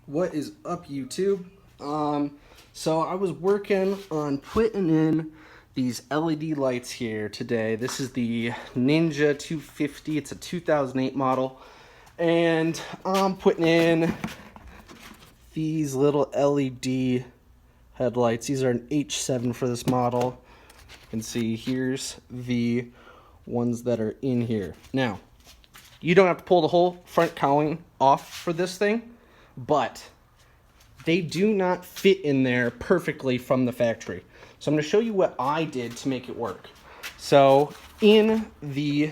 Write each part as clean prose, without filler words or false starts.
What is up, YouTube? So I was working on putting in these LED lights here today. This is the Ninja 250. It's a 2008 model. And I'm putting in these little LED headlights. These are an H7 for this model. You can see here's the ones that are in here. Now, you don't have to pull the whole front cowling off for this thing, but they do not fit in there perfectly from the factory. So I'm going to show you what I did to make it work. So in the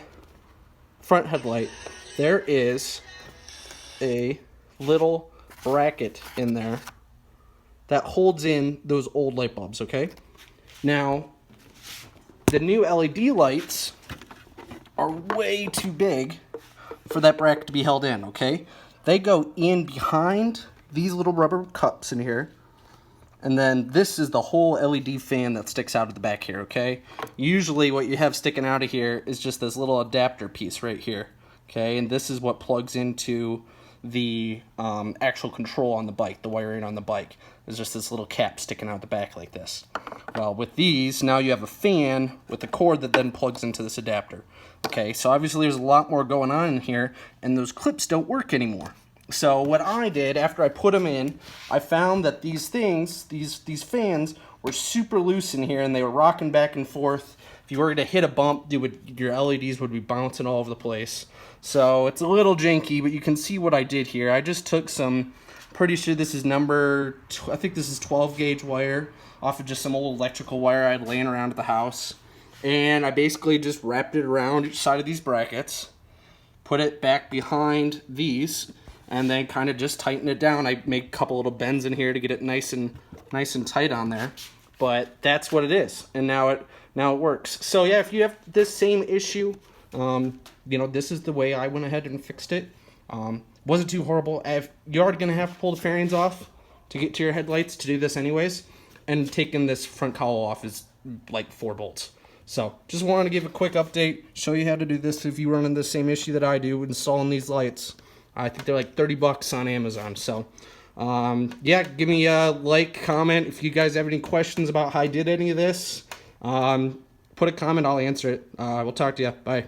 front headlight, there is a little bracket in there that holds in those old light bulbs, okay? Now, the new LED lights are way too big for that bracket to be held in, okay? They go in behind these little rubber cups in here, and then this is the whole LED fan that sticks out of the back here, okay? Usually what you have sticking out of here is just this little adapter piece right here, okay? And this is what plugs into the actual control on the bike, the wiring on the bike. There's just this little cap sticking out the back like this. Well, with these, now you have a fan with a cord that then plugs into this adapter. Okay, so obviously there's a lot more going on in here, and those clips don't work anymore. So what I did, after I put them in, I found that these things, these fans, were super loose in here, and they were rocking back and forth. If you were to hit a bump, your LEDs would be bouncing all over the place. So it's a little janky, but you can see what I did here. I just took some, pretty sure this is I think this is 12 gauge wire off of just some old electrical wire I had laying around at the house. And I basically just wrapped it around each side of these brackets, put it back behind these, and then kind of just tighten it down. I make a couple little bends in here to get it nice and tight on there. But that's what it is, and now it works. So yeah, if you have this same issue, this is the way I went ahead and fixed it. Wasn't too horrible. You're already gonna have to pull the fairings off to get to your headlights to do this anyways, and taking this front cowl off is like 4 bolts. So just wanted to give a quick update, show you how to do this if you run into the same issue that I do installing these lights. I think they're like 30 bucks on Amazon. So yeah, give me a like, comment. If you guys have any questions about how I did any of this, put a comment, I'll answer it. We'll talk to you. Bye.